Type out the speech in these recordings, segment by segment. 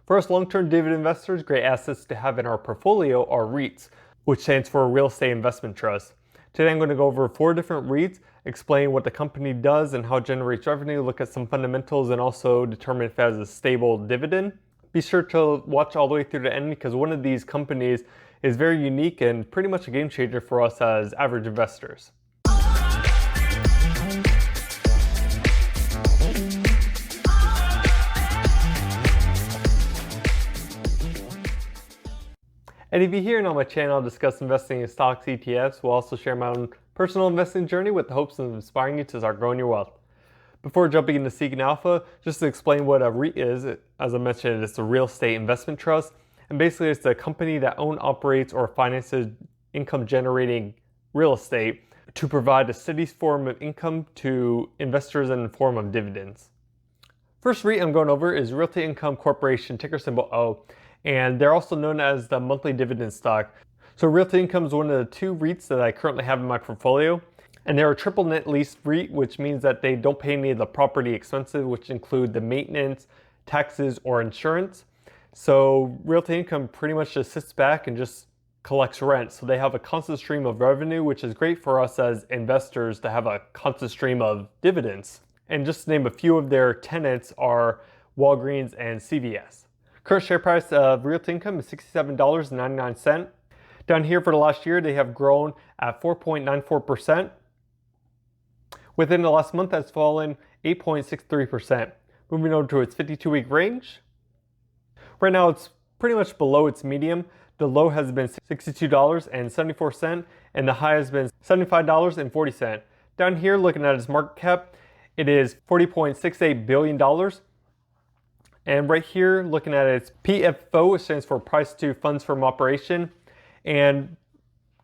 For us long-term dividend investors, great assets to have in our portfolio are REITs, which stands for Real Estate Investment Trust. Today I'm going to go over 4 different REITs, explain what the company does and how it generates revenue, look at some fundamentals, and also determine if it has a stable dividend. Be sure to watch all the way through the end because one of these companies is very unique and pretty much a game changer for us as average investors. And if you're here and on my channel, I'll discuss investing in stocks, ETFs. We'll also share my own personal investing journey with the hopes of inspiring you to start growing your wealth. Before jumping into Seeking Alpha, just to explain what a REIT is, as I mentioned, it's a real estate investment trust. And basically it's a company that owns, operates, or finances income generating real estate to provide a steady form of income to investors in the form of dividends. First REIT I'm going over is Realty Income Corporation, ticker symbol O. And they're also known as the monthly dividend stock. So Realty Income is one of the 2 REITs that I currently have in my portfolio. And they're a triple net lease REIT, which means that they don't pay any of the property expenses, which include the maintenance, taxes, or insurance. So Realty Income pretty much just sits back and just collects rent. So they have a constant stream of revenue, which is great for us as investors to have a constant stream of dividends. And just to name a few of their tenants are Walgreens and CVS. Current share price of Realty Income is $67.99. Down here for the last year, they have grown at 4.94%. Within the last month, that's fallen 8.63%. Moving over to its 52-week range. Right now, it's pretty much below its medium. The low has been $62.74, and the high has been $75.40. Down here, looking at its market cap, it is $40.68 billion. And right here, looking at its FFO, which stands for price to funds from operation. And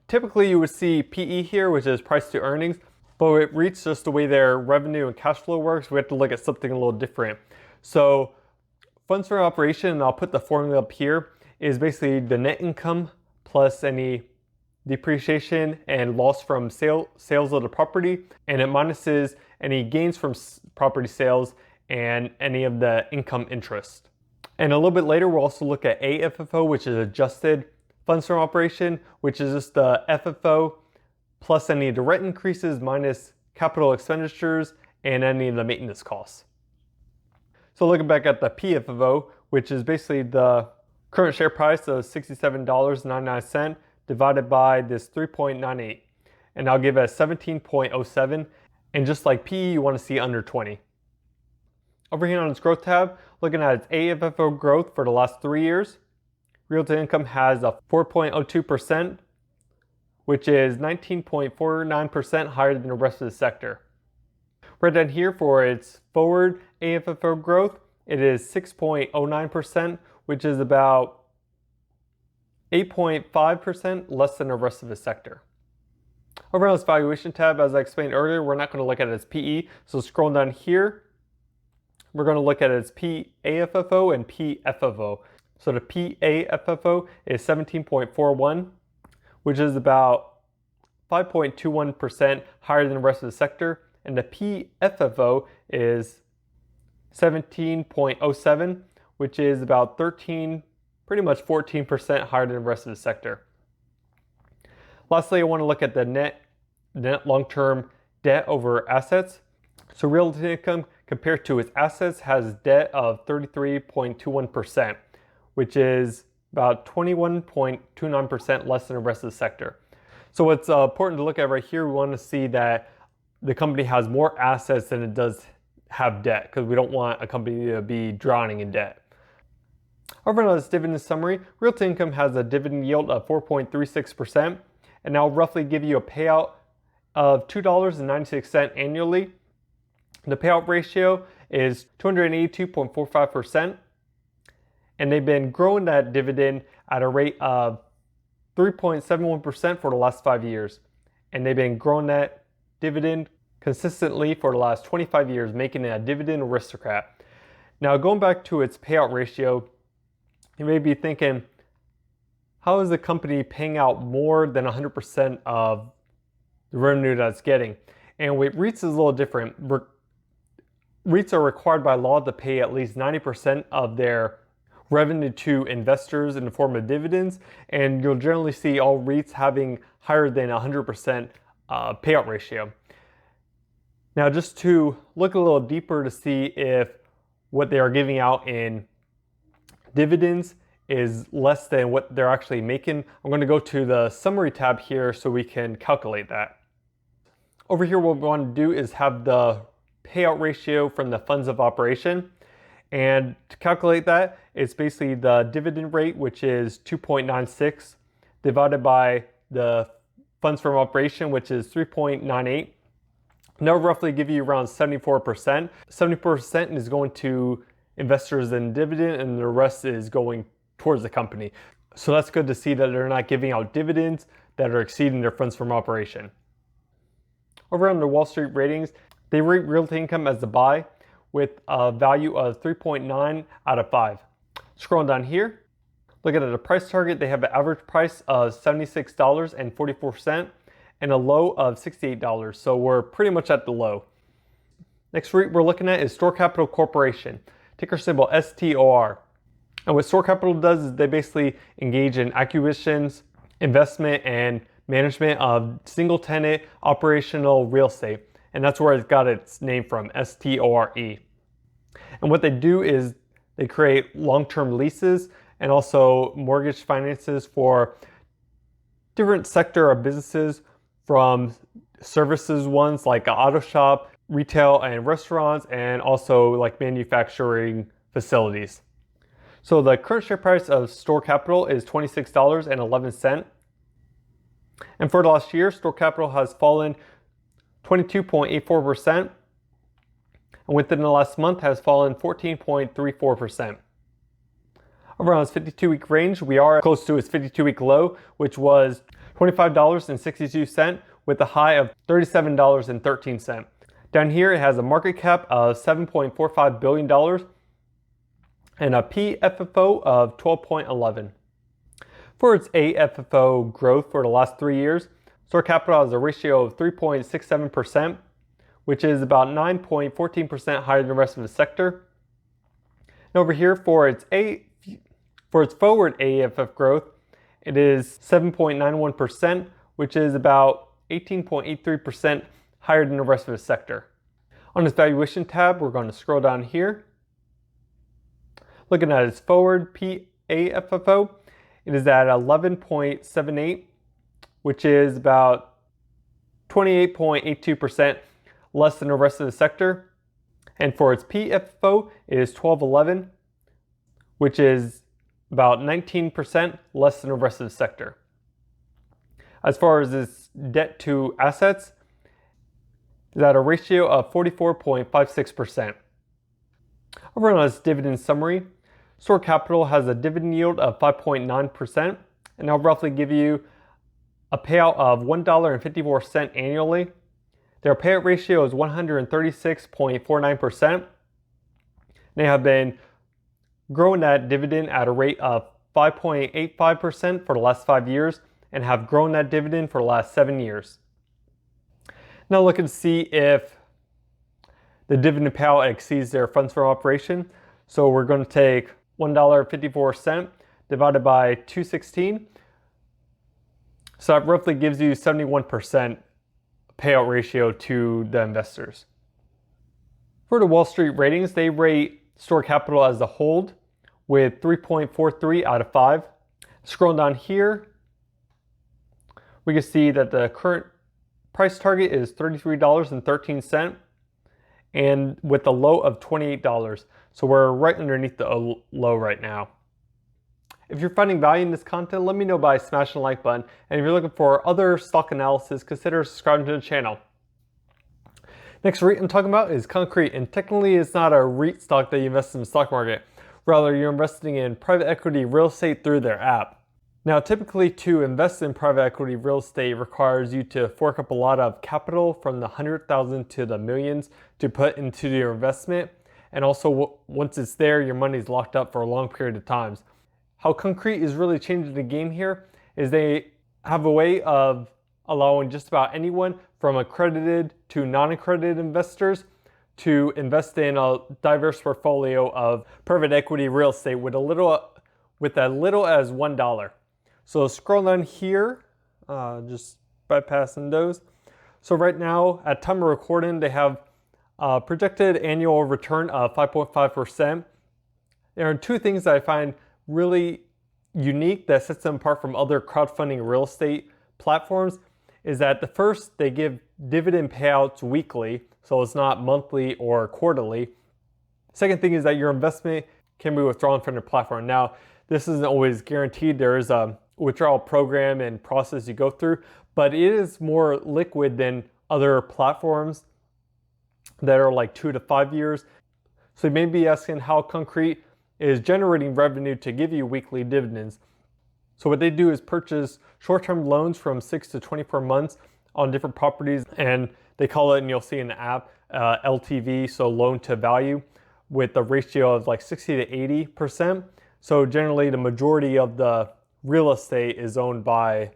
typically you would see PE here, which is price to earnings, but it REITs just the way their revenue and cash flow works, we have to look at something a little different. So funds from operation, and I'll put the formula up here, is basically the net income plus any depreciation and loss from sales of the property, and it minuses any gains from property sales and any of the income interest. And a little bit later, we'll also look at AFFO, which is adjusted funds from operation, which is just the FFO plus any of the rent increases minus capital expenditures and any of the maintenance costs. So looking back at the PFFO, which is basically the current share price of $67.99 divided by this 3.98. And I'll give it a 17.07. And just like PE, you want to see under 20. Over here on its growth tab, looking at its AFFO growth for the last 3 years, Realty Income has a 4.02%, which is 19.49% higher than the rest of the sector. Right down here for its forward AFFO growth, it is 6.09%, which is about 8.5% less than the rest of the sector. Over on this valuation tab, as I explained earlier, we're not going to look at its PE, so scrolling down here, we're going to look at its PAFFO and PFFO. So the PAFFO is 17.41, which is about 5.21% higher than the rest of the sector. And the PFFO is 17.07, which is about pretty much 14% higher than the rest of the sector. Lastly, I want to look at the net long-term debt over assets. So Realty Income, compared to its assets, has debt of 33.21%, which is about 21.29% less than the rest of the sector. So what's important to look at right here, we want to see that the company has more assets than it does have debt, because we don't want a company to be drowning in debt. Over on this dividend summary, Realty Income has a dividend yield of 4.36%, and I'll roughly give you a payout of $2.96 annually. The payout ratio is 282.45%, and they've been growing that dividend at a rate of 3.71% for the last 5 years. And they've been growing that dividend consistently for the last 25 years, making it a dividend aristocrat. Now, going back to its payout ratio, you may be thinking, how is the company paying out more than 100% of the revenue that it's getting? And with REITs is a little different. REITs are required by law to pay at least 90% of their revenue to investors in the form of dividends, and you'll generally see all REITs having higher than 100% payout ratio. Now, just to look a little deeper to see if what they are giving out in dividends is less than what they're actually making, I'm going to go to the summary tab here so we can calculate that. Over here, what we want to do is have the payout ratio from the funds of operation. And to calculate that, it's basically the dividend rate, which is 2.96, divided by the funds from operation, which is 3.98. That'll roughly give you around 74%. 70% is going to investors in dividend, and the rest is going towards the company. So that's good to see that they're not giving out dividends that are exceeding their funds from operation. Over on the Wall Street ratings, they rate realty income as the buy with a value of 3.9 out of 5. Scrolling down here, looking at the price target, they have an average price of $76.44 and a low of $68. So we're pretty much at the low. Next REIT we're looking at is STOR Capital Corporation, ticker symbol STOR. And what STOR Capital does is they basically engage in acquisitions, investment, and management of single tenant operational real estate. And that's where it's got its name from, STORE. And what they do is they create long-term leases and also mortgage finances for different sector of businesses, from services ones like an auto shop, retail and restaurants, and also like manufacturing facilities. So the current share price of STOR Capital is $26.11. And for the last year, STOR Capital has fallen 22.84%, and within the last month has fallen 14.34%. Over on its 52-week range, we are close to its 52-week low, which was $25.62 with a high of $37.13. Down here, it has a market cap of $7.45 billion and a PFFO of 12.11. For its AFFO growth for the last 3 years, STOR Capital has a ratio of 3.67%, which is about 9.14% higher than the rest of the sector. And over here, for its forward AFF growth, it is 7.91%, which is about 18.83% higher than the rest of the sector. On this valuation tab, we're going to scroll down here. Looking at its forward PAFFO, it is at 11.78, which is about 28.82% less than the rest of the sector. And for its PFFO, it is 12.11, which is about 19% less than the rest of the sector. As far as its debt to assets, it is at a ratio of 44.56%. Over on its dividend summary, STOR Capital has a dividend yield of 5.9%, and that'll roughly give you a payout of $1.54 annually. Their payout ratio is 136.49%. They have been growing that dividend at a rate of 5.85% for the last 5 years and have grown that dividend for the last 7 years. Now looking to see if the dividend payout exceeds their funds from operation. So we're going to take $1.54 divided by 216. So that roughly gives you 71% payout ratio to the investors. For the Wall Street ratings, they rate STOR Capital as a hold with 3.43 out of 5. Scrolling down here, we can see that the current price target is $33.13 and with a low of $28. So we're right underneath the low right now. If you're finding value in this content, let me know by smashing the like button. And if you're looking for other stock analysis, consider subscribing to the channel. Next REIT I'm talking about is Concreit, and technically it's not a REIT stock that you invest in the stock market. Rather, you're investing in private equity real estate through their app. Now, typically to invest in private equity real estate requires you to fork up a lot of capital from the 100,000 to the millions to put into your investment. And also, once it's there, your money is locked up for a long period of time. How Concreit is really changing the game here is they have a way of allowing just about anyone from accredited to non-accredited investors to invest in a diverse portfolio of private equity real estate with as little as $1. So scroll down here, just bypassing those. So right now, at time of recording, they have a projected annual return of 5.5%. There are two things that I find really unique that sets them apart from other crowdfunding real estate platforms is that the first, they give dividend payouts weekly, so it's not monthly or quarterly. Second thing is that your investment can be withdrawn from the platform. Now, this isn't always guaranteed. There is a withdrawal program and process you go through, but it is more liquid than other platforms that are like 2 to 5 years. So you may be asking how Concreit is generating revenue to give you weekly dividends. So what they do is purchase short-term loans from 6 to 24 months on different properties, and they call it, and you'll see in the app, LTV, so loan to value, with a ratio of like 60 to 80%. So generally the majority of the real estate is owned by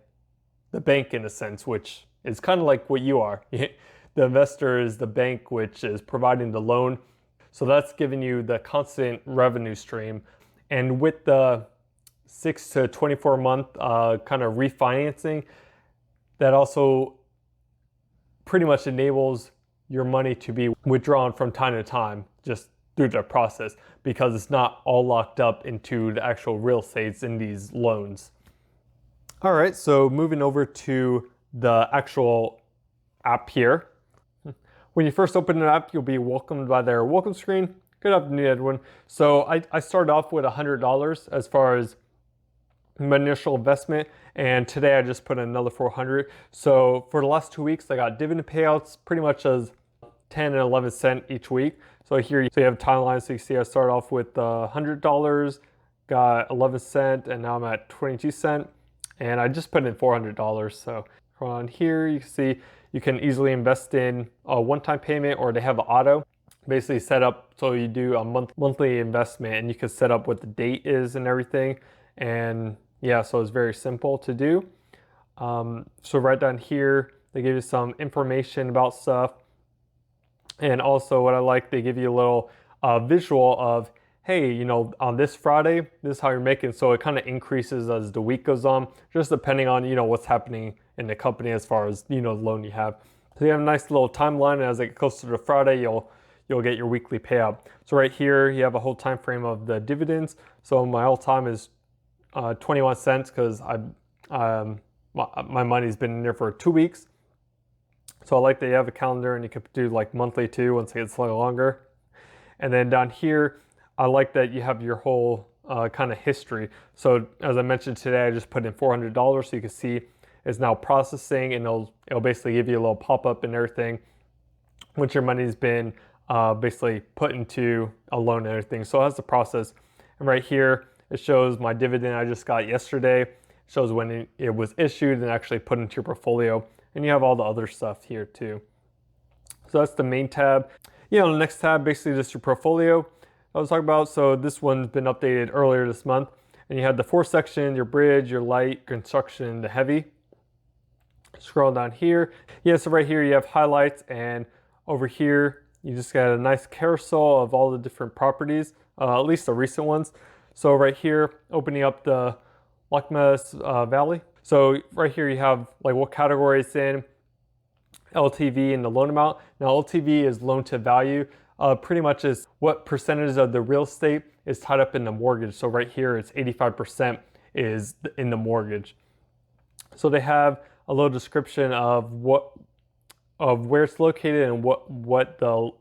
the bank in a sense, which is kind of like what you are. The investor is the bank, which is providing the loan. So that's giving you the constant revenue stream. And with the 6 to 24 month kind of refinancing, that also pretty much enables your money to be withdrawn from time to time just through the process, because it's not all locked up into the actual real estates in these loans. All right, so moving over to the actual app here. When you first open the app, you'll be welcomed by their welcome screen. Good afternoon, everyone. So I started off with $100 as far as my initial investment, and today I just put in another $400. So for the last 2 weeks, I got dividend payouts pretty much as 10 and 11 cents each week. So here you have a timeline. So you see I started off with $100, got 11 cents, and now I'm at 22 cents. And I just put in $400. So on here, you can see you can easily invest in a one-time payment, or they have an auto. Basically set up so you do a monthly investment, and you can set up what the date is and everything. And yeah, so it's very simple to do. So right down here, they give you some information about stuff. And also what I like, they give you a little visual of, hey, you know, on this Friday, this is how you're making. So it kind of increases as the week goes on, just depending on, you know, what's happening in the company as far as, you know, the loan you have. So you have a nice little timeline, and as it get closer to Friday, you'll get your weekly payout. So right here, you have a whole time frame of the dividends. So my all time is 21 cents because my money's been in there for 2 weeks. So I like that you have a calendar, and you could do like monthly too once it gets a little longer. And then down here, I like that you have your whole kind of history. So as I mentioned today, I just put in $400, so you can see it's now processing, and it'll basically give you a little pop-up and everything once your money's been basically put into a loan and everything. So it has the process. And right here, it shows my dividend I just got yesterday. It shows when it was issued and actually put into your portfolio. And you have all the other stuff here too. So that's the main tab. You know, the next tab, basically just your portfolio I was talking about. So this one's been updated earlier this month. And you have the 4 sections, your bridge, your light, construction, the heavy. Scroll down here. Yeah, so right here you have highlights, and over here you just got a nice carousel of all the different properties, at least the recent ones. So right here, opening up the Lochmas Valley. So right here you have like what category it's in, LTV, and the loan amount. Now LTV is loan to value. Pretty much is what percentage of the real estate is tied up in the mortgage. So right here it's 85% is in the mortgage. So they have a little description of where it's located and what the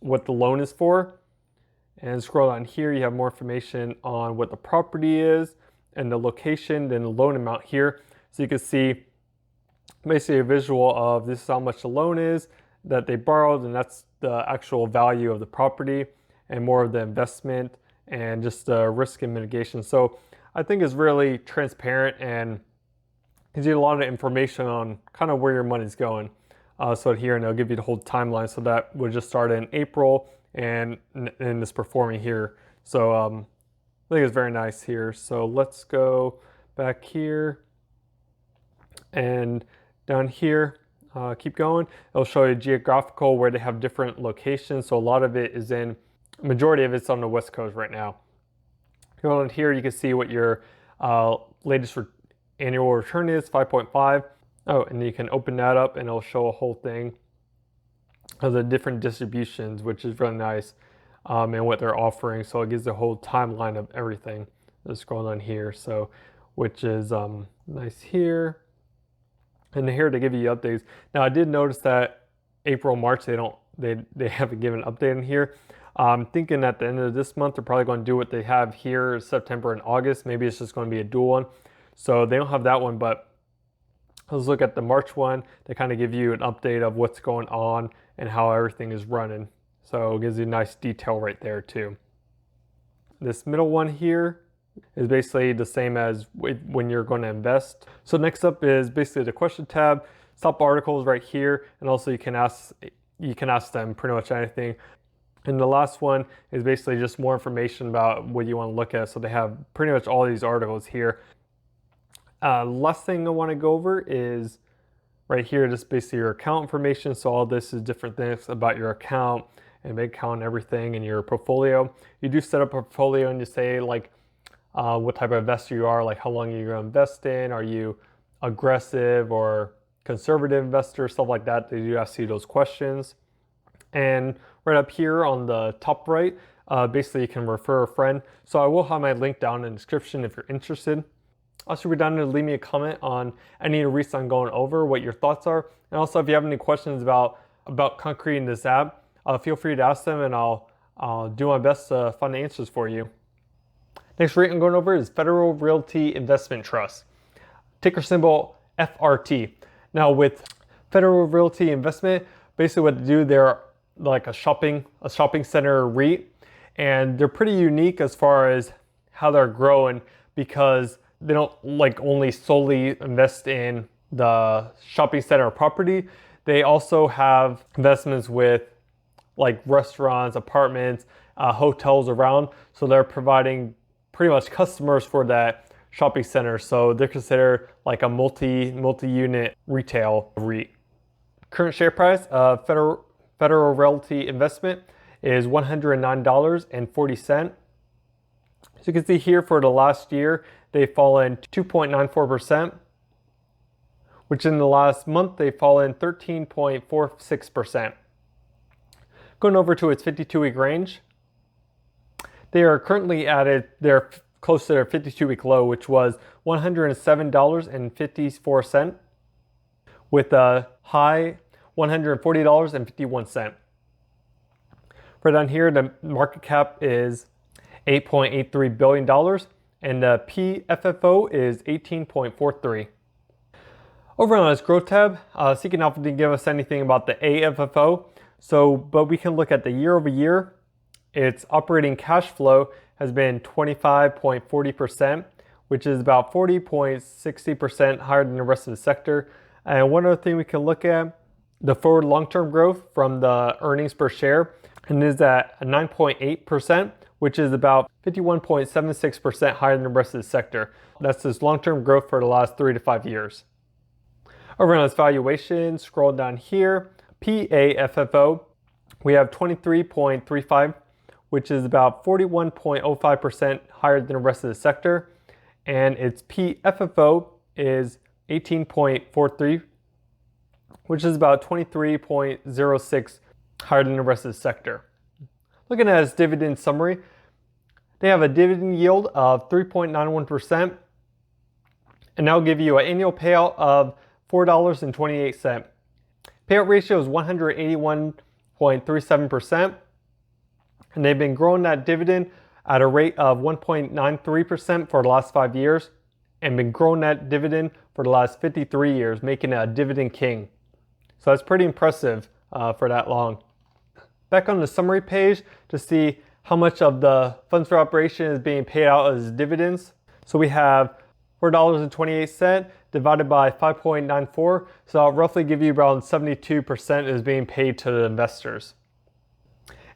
loan is for. And scroll down here, you have more information on what the property is and the location, then the loan amount here. So you can see basically a visual of this is how much the loan is that they borrowed, and that's the actual value of the property, and more of the investment and just the risk and mitigation. So I think it's really transparent and gives you a lot of information on kind of where your money's going. So here, and they'll give you the whole timeline. So that would just start in April, and it's performing here. So I think it's very nice here. So let's go back here, and down here, keep going, it'll show you geographical where they have different locations. So a lot of it is majority of it's on the West Coast right now. Go on here, you can see what your latest annual return is, 5.5. Oh, and you can open that up and it'll show a whole thing of the different distributions, which is really nice, and what they're offering. So it gives the whole timeline of everything that's going on here. So, which is nice here. And here to give you updates. Now I did notice that April, March, they haven't given an update in here. I'm thinking at the end of this month, they're probably going to do what they have here, September and August. Maybe it's just going to be a dual one. So they don't have that one, but let's look at the March one. They kind of give you an update of what's going on and how everything is running. So it gives you a nice detail right there too. This middle one here is basically the same as when you're going to invest. So next up is basically the question tab, top articles right here, and also you can ask them pretty much anything. And the last one is basically just more information about what you want to look at. So they have pretty much all these articles here. Last thing I want to go over is right here, just basically your account information. So all this is different things about your account and bank account and everything in your portfolio. You do set up a portfolio and you say like what type of investor you are, like how long you're going to invest in. Are you aggressive or conservative investor, stuff like that. They do ask you those questions. And right up here on the top right, basically you can refer a friend. So I will have my link down in the description if you're interested. Also, go down and leave me a comment on any of the REITs I'm going over, what your thoughts are. And also, if you have any questions about Concreit in this app, feel free to ask them and I'll do my best to find the answers for you. Next REIT I'm going over is Federal Realty Investment Trust, ticker symbol FRT. Now with Federal Realty Investment, basically what they do, they're like a shopping center REIT, and they're pretty unique as far as how they're growing because they don't like only solely invest in the shopping center property. They also have investments with like restaurants, apartments, hotels around. So they're providing pretty much customers for that shopping center. So they're considered like a multi-unit retail REIT. Current share price of Federal Realty Investment is $109.40. So you can see here for the last year, they've fallen 2.94%, which in the last month, they've fallen 13.46%. Going over to its 52-week range, they are currently they're close to their 52-week low, which was $107.54, with a high $140.51. For down here, the market cap is $8.83 billion, and the FFO is 18.43. Over on this growth tab, Seeking Alpha didn't give us anything about the AFFO, but we can look at the year over year. Its operating cash flow has been 25.40%, which is about 40.60% higher than the rest of the sector. And one other thing we can look at, the forward long-term growth from the earnings per share, and is at 9.8%, which is about 51.76% higher than the rest of the sector. That's this long-term growth for the last 3 to 5 years. Over on this valuation, scroll down here, PAFFO, we have 23.35, which is about 41.05% higher than the rest of the sector. And its PFFO is 18.43, which is about 23.06 higher than the rest of the sector. Looking at its dividend summary, they have a dividend yield of 3.91%, and that'll give you an annual payout of $4.28. Payout ratio is 181.37%, and they've been growing that dividend at a rate of 1.93% for the last 5 years, and been growing that dividend for the last 53 years, making it a dividend king. So that's pretty impressive for that long. Back on the summary page to see how much of the funds for operation is being paid out as dividends. So we have $4.28 divided by 5.94. So I'll roughly give you around 72% is being paid to the investors.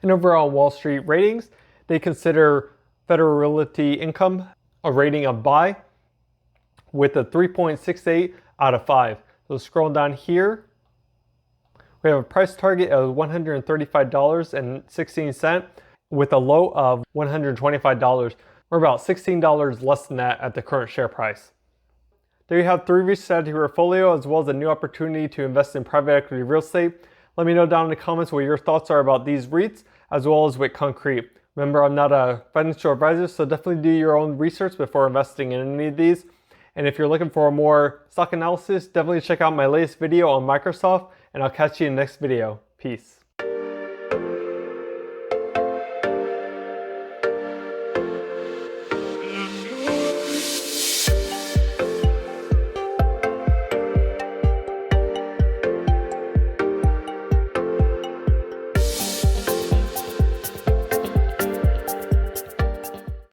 And overall Wall Street ratings, they consider Federal Realty Income a rating of buy with a 3.68 out of 5. So scroll down here, We have a price target of $135.16 with a low of $125. We're about $16 less than that at the current share price. There you have 3 REITs added to your portfolio, as well as a new opportunity to invest in private equity real estate. Let me know down in the comments what your thoughts are about these REITs, as well as with Concreit. Remember, I'm not a financial advisor, so definitely do your own research before investing in any of these. And if you're looking for more stock analysis, definitely check out my latest video on Microsoft, and I'll catch you in the next video. Peace.